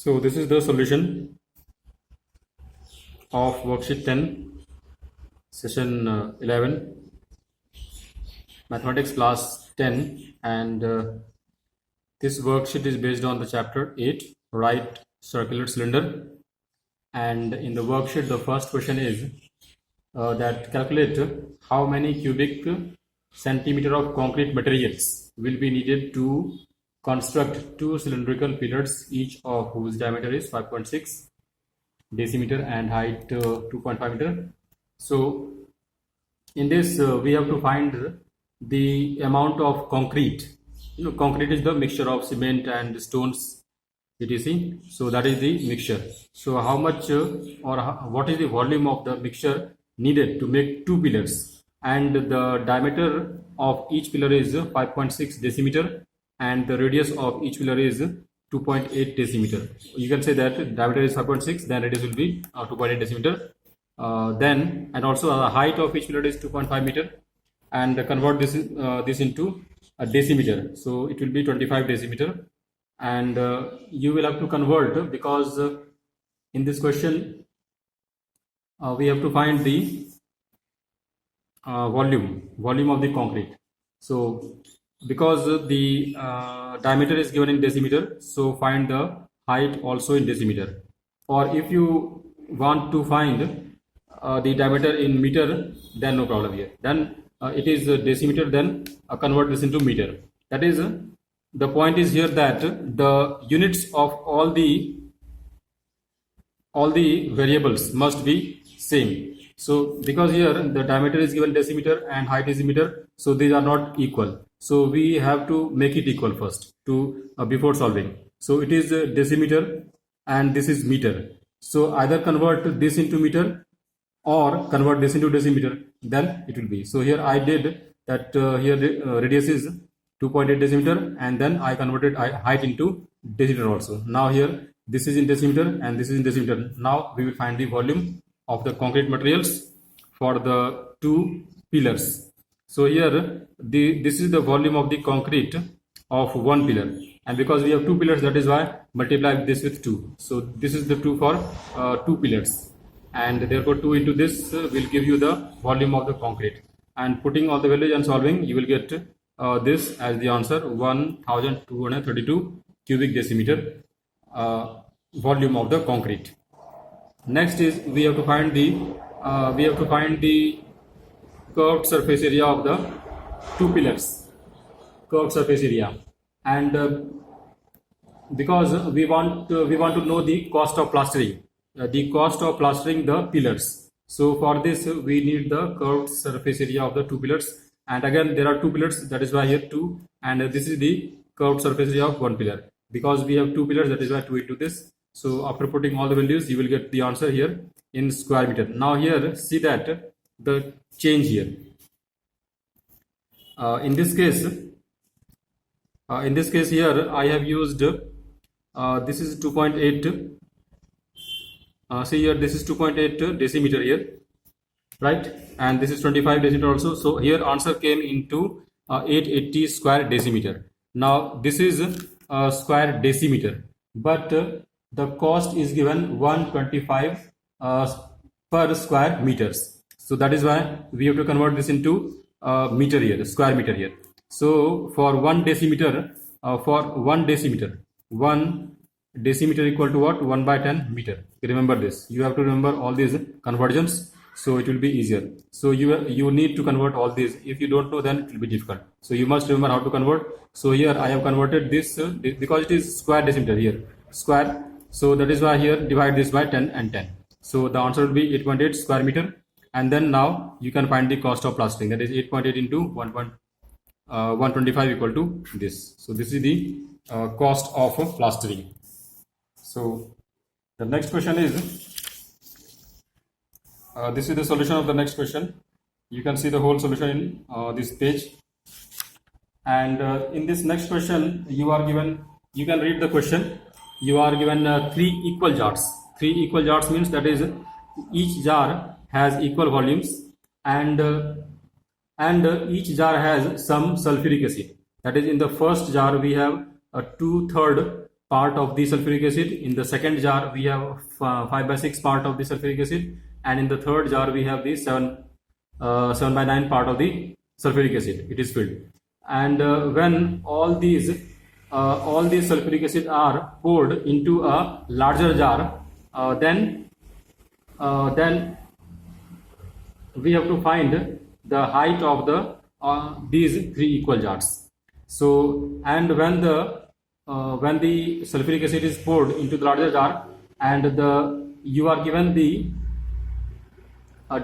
So this is the solution of worksheet 10, session 11, mathematics class 10, and this worksheet is based on the chapter 8, right circular cylinder. And in the worksheet, the first question is that calculate how many cubic centimeter of concrete materials will be needed to construct two cylindrical pillars, each of whose diameter is 5.6 decimeter and height 2.5 meter. So in this we have to find the amount of concrete. Concrete is the mixture of cement and stones, etc. So that is the mixture. So how much what is the volume of the mixture needed to make two pillars, and the diameter of each pillar is 5.6 decimeter and the radius of each pillar is 2.8 decimeter. You can say that diameter is 5.6, then radius will be 2.8 decimeter. And also the height of each pillar is 2.5 meter, and convert this into a decimeter. So it will be 25 decimeter, and you will have to convert because in this question we have to find the volume of the concrete. So because the diameter is given in decimeter, so find the height also in decimeter. Or if you want to find the diameter in meter, then no problem here. Then it is decimeter, then convert this into meter. That is the point is here that the units of all the variables must be same. So because here the diameter is given decimeter and height is meter, so these are not equal. So we have to make it equal first to before solving. So it is decimeter and this is meter. So either convert this into meter or convert this into decimeter, then it will be. So here I did that. Here radius is 2.8 decimeter, and then I converted height into decimeter also. Now here this is in decimeter and this is in decimeter. Now we will find the volume of the concrete materials for the two pillars. So here this is the volume of the concrete of one pillar, and because we have two pillars, that is why multiply this with 2. So this is the 2 for two pillars, and therefore 2 into this will give you the volume of the concrete. And putting all the values and solving, you will get this as the answer: 1232 cubic decimeter volume of the concrete. Next is we have to find the curved surface area of the two pillars, curved surface area. And because we want to know the cost of plastering, the pillars. So for this we need the curved surface area of the two pillars, and again there are two pillars, that is why here 2, and this is the curved surface area of one pillar. Because we have two pillars, that is why 2 into this. So after putting all the values, you will get the answer here in square meter. Now here see that the change here. In this case here I have used this is 2.8. See here, this is 2.8 decimeter here, right? And this is 25 decimeter also. So here answer came into 880 square decimeter. Now this is square decimeter, but the cost is given 125 per square meters. So that is why we have to convert this into meter here, square meter here. So for 1 decimeter, 1 decimeter equal to what? 1 by 10 meter. Remember this. You have to remember all these conversions, so it will be easier. So you need to convert all these. If you don't know, then it will be difficult. So you must remember how to convert. So here I have converted this because it is square decimeter here, square. So that is why here divide this by 10 and 10. So the answer will be 8.8 square meter. And then now you can find the cost of plastering. That is 8.8 into 125 equal to this. So this is the cost of plastering. So the next question is this is the solution of the next question. You can see the whole solution in this page. And in this next question, you can read the question. You are given 3 equal jars. 3 equal jars means that is each jar has equal volumes, and each jar has some sulfuric acid. That is, in the first jar we have a 2/3 part of the sulfuric acid. In the second jar we have 5/6 part of the sulfuric acid, and in the third jar we have the 7/9 part of the sulfuric acid. It is filled, and when all these sulfuric acid are poured into a larger jar, then we have to find the height of these three equal jars. So, and when the sulfuric acid is poured into the larger jar, and you are given the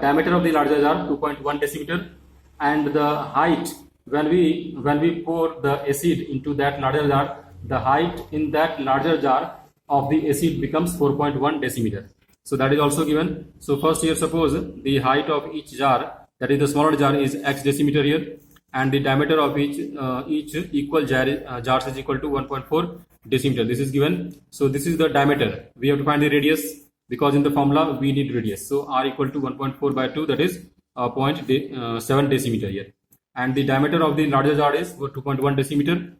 diameter of the larger jar 2.1 decimeter, and the height when we pour the acid into that larger jar, the height in that larger jar of the acid becomes 4.1 decimeter. So that is also given. So first here, suppose the height of each jar, that is the smaller jar, is x decimeter here, and the diameter of each equal jars is equal to 1.4 decimeter. This is given. So this is the diameter. We have to find the radius, because in the formula we need radius. So r equal to 1.4 by 2, that is 0.7 decimeter here. And the diameter of the larger jar is 2.1 decimeter,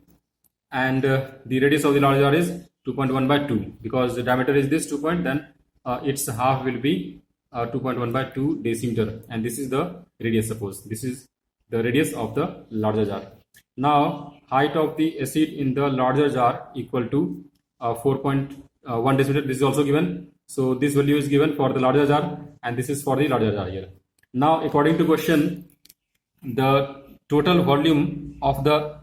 and the radius of the larger jar is 2.1 by 2, because the diameter is this 2 point, then its half will be 2.1 by 2 decimeter, and this is the radius. Suppose this is the radius of the larger jar. Now height of the acid in the larger jar equal to 4.1 decimeter. This is also given. So this value is given for the larger jar, and this is for the larger jar here. Now according to question, the total volume of the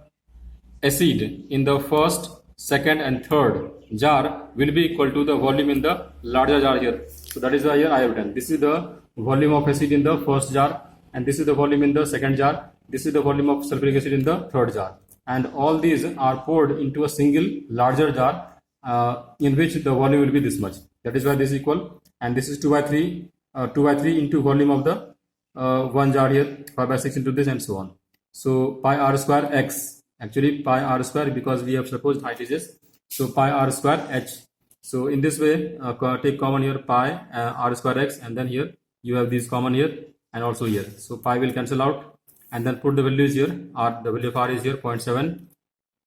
acid in the first, second and third jar will be equal to the volume in the larger jar here. So that is why here I have written, this is the volume of acid in the first jar, and this is the volume in the second jar, this is the volume of sulfuric acid in the third jar, and all these are poured into a single larger jar in which the volume will be this much. That is why this is equal, and this is 2 by 3 into volume of the one jar here, 5/6 into this, and so on. So pi r square x, actually pi r square, because we have supposed height is s. So pi r square h. So in this way, take common here pi r square x, and then here you have these common here and also here. So pi will cancel out, and then put the values here. The value of r is here 0.7,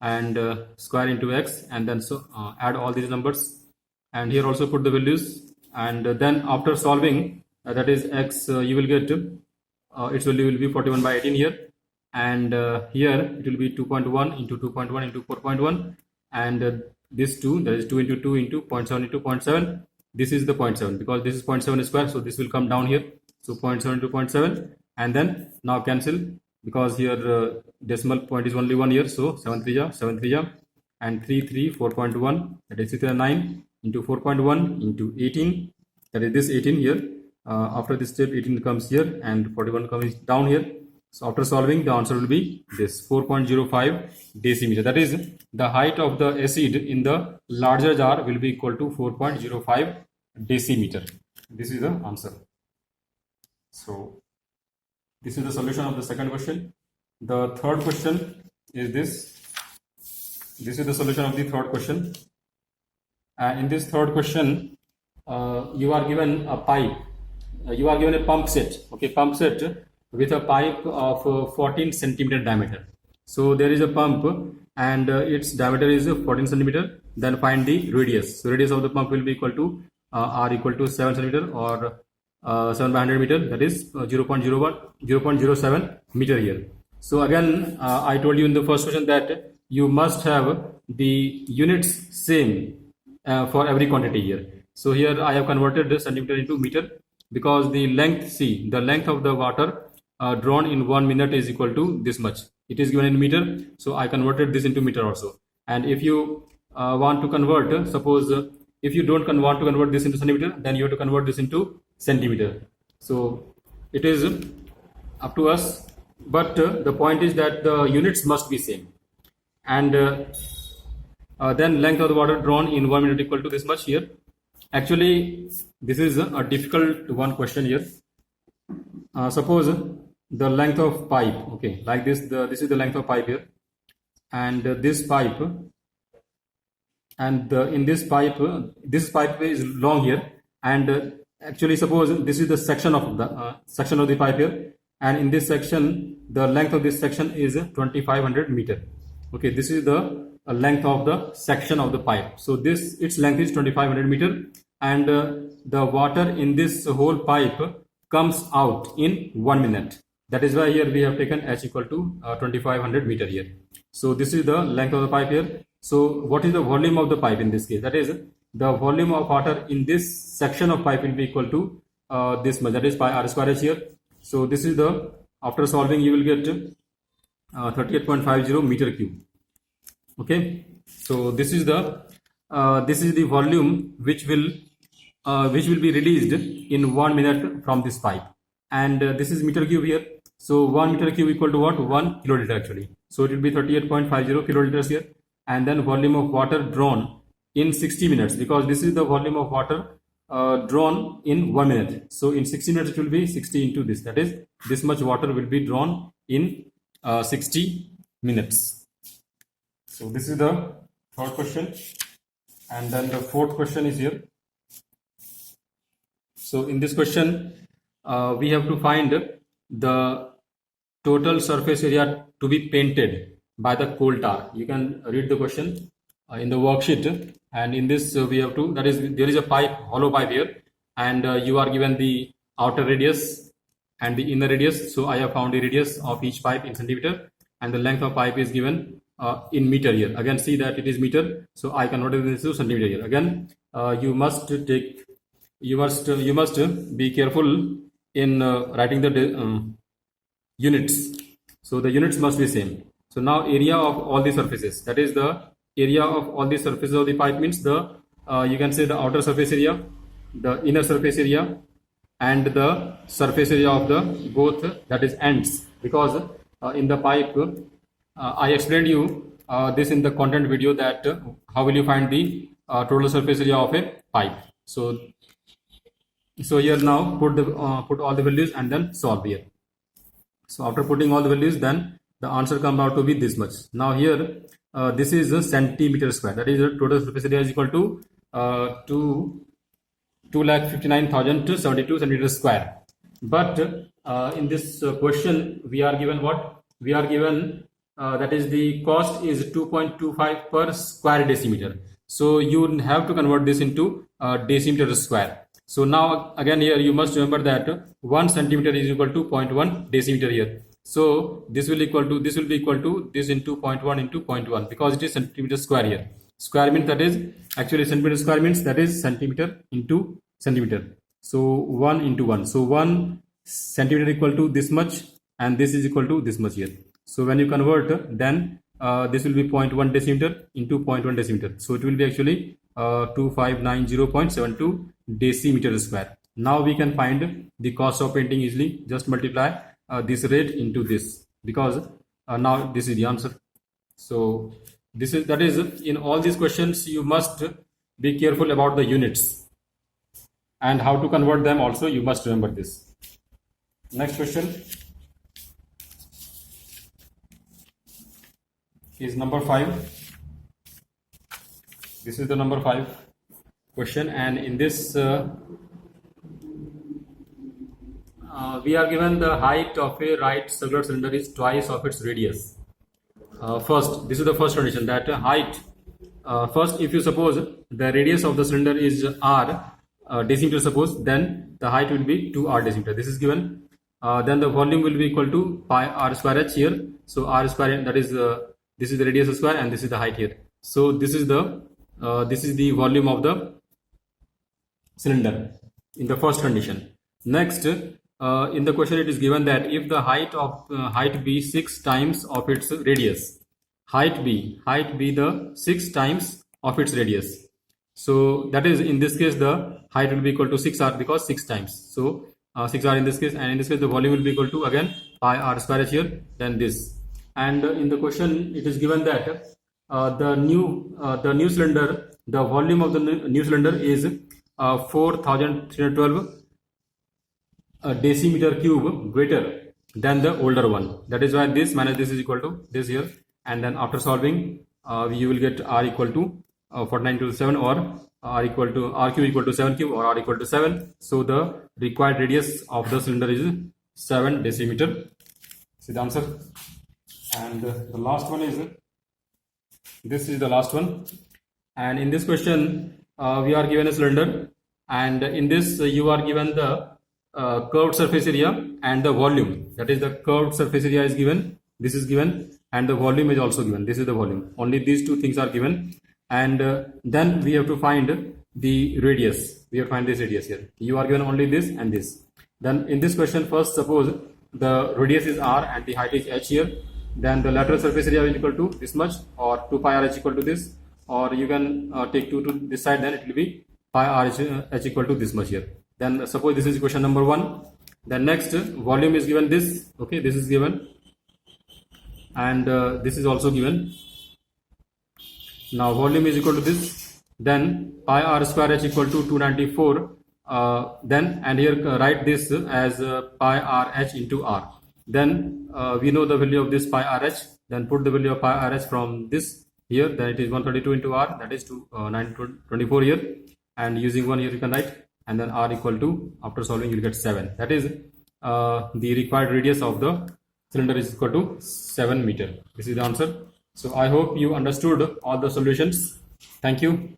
and square into x, and then so add all these numbers, and here also put the values, and then after solving, that is x, you will get its value will be 41 by 18 here, and here it will be 2.1 into 2.1 into 4.1, and this 2, that is 2 into 2 into 0.7 into 0.7. This is the 0.7, because this is 0.7 square, so this will come down here. So 0.7 into 0.7, and then now cancel, because here decimal point is only 1 here. So 7 3 ja, 7 3 ja, and 3 3 4.1, that is 6 9 into 4.1 into 18, that is this 18 here. After this step, 18 comes here, and 41 comes down here. So after solving, the answer will be this 4.05 decimeter. That is, the height of the acid in the larger jar will be equal to 4.05 decimeter. This is the answer. So this is the solution of the second question. The third question is this. This is the solution of the third question. In this third question, you are given a pipe. You are given a pump set. Okay, pump set with a pipe of 14 centimeter diameter. So there is a pump, and its diameter is 14 centimeter. Then find the radius. So radius of the pump will be equal to r equal to 7 centimeter, or 7 by 100 meter, that is 0.07 meter here. So again, I told you in the first question that you must have the units same for every quantity here. So here I have converted the centimeter into meter, because the length, see, the length of the water drawn in 1 minute is equal to this much. It is given in meter, so I converted this into meter also. And if you want to convert, suppose if you don't want to convert this into centimeter, then you have to convert this into centimeter. So it is up to us, but the point is that the units must be same. And then length of the water drawn in 1 minute equal to this much here. Actually, this is a difficult one question here. Suppose the length of pipe, okay, like this, this is the length of pipe here, and this pipe, and in this pipe is long here, and actually suppose this is the section of the pipe here, and in this section the length of this section is 2500 meter. Okay, this is the length of the section of the pipe. So this, its length is 2500 meter, and the water in this whole pipe comes out in 1 minute. That is why here we have taken h equal to 2500 meter here. So this is the length of the pipe here. So what is the volume of the pipe in this case? That is, the volume of water in this section of pipe will be equal to this much, that is pi r square h here. So this is the, after solving you will get 38.50 meter cube. Okay, so this is the volume which will be released in 1 minute from this pipe, and this is meter cube here. So 1 meter cube equal to what? 1 kiloliter actually. So it will be 38.50 kiloliters here, and then volume of water drawn in 60 minutes, because this is the volume of water drawn in 1 minute. So in 60 minutes it will be 60 into this, that is, this much water will be drawn in 60 minutes. So this is the third question, and then the fourth question is here. So in this question we have to find the total surface area to be painted by the coal tar. You can read the question in the worksheet, and in this we have to, that is, there is a pipe, hollow pipe here, and you are given the outer radius and the inner radius. So I have found the radius of each pipe in centimeter, and the length of pipe is given in meter here. Again, see that it is meter, so I converted this to centimeter here. Again, you must be careful in writing the units. So the units must be same. So now area of all the surfaces, that is the area of all the surfaces of the pipe, means the you can say the outer surface area, the inner surface area, and the surface area of the both, that is ends, because in the pipe I explained you this in the content video, that how will you find the total surface area of a pipe. So here now put all the values and then solve here. So after putting all the values, then the answer comes out to be this much. Now here this is a centimeter square, that is the total surface area is equal to 2,59,072 centimeters square. But in this question we are given what? We are given that is the cost is 2.25 per square decimeter. So you have to convert this into decimeter square. So now again here you must remember that 1 centimeter is equal to 0.1 decimeter here. So this will be equal to this into 0.1 into 0.1, because it is centimeter square here. Square means, that is actually centimeter square means, that is centimeter into centimeter. So 1 into 1. So 1 centimeter equal to this much, and this is equal to this much here. So when you convert, then this will be 0.1 decimeter into 0.1 decimeter. So it will be actually 2590.72 decimeter square. Now we can find the cost of painting easily. Just multiply this rate into this, because now this is the answer. So this is, that is, in all these questions you must be careful about the units and how to convert them also, you must remember this. Next question is number 5. This is the number 5 question, and in this we are given the height of a right circular cylinder is twice of its radius. First, this is the first condition, that height, first if you suppose the radius of the cylinder is r decimeter suppose, then the height will be 2r decimeter. This is given. Then the volume will be equal to pi r square h here. So r square, that is this is the radius square, and this is the height here. So this is the volume of the cylinder in the first condition. Next, in the question it is given that if the height be 6 times of its radius, height be the 6 times of its radius. So that is, in this case the height will be equal to 6r, because 6 times. So 6r in this case, and in this case the volume will be equal to again pi r square h here, then this. And in the question it is given that the new cylinder, the volume of the new cylinder is 4312 decimeter cube greater than the older one. That is why this minus this is equal to this here, and then after solving you will get r equal to 49 to 7, or r cube equal to 7 cube, or r equal to 7. So the required radius of the cylinder is 7 decimeter. See the answer. And the last one is This is the last one. And in this question, we are given a cylinder, and in this you are given the curved surface area and the volume. That is, the curved surface area is given, this is given, and the volume is also given. This is the volume. Only these two things are given, and then we have to find the radius. We have to find this radius here. You are given only this and this. Then in this question, first suppose the radius is r and the height is h here. Then the lateral surface area is equal to this much, or 2 pi r h equal to this, or you can take 2 to this side, then it will be pi r h equal to this much here. Then suppose this is equation number 1. Then next, volume is given this, okay, this is given, and this is also given. Now volume is equal to this, then pi r square h equal to 294, then, and here write this as pi r h into r. Then we know the value of this pi r h, then put the value of pi r h from this here, then it is 132 into r, that is 924 here, and using 1 here you can write, and then r equal to, after solving you will get 7. That is the required radius of the cylinder is equal to 7 meter. This is the answer. So I hope you understood all the solutions. Thank you.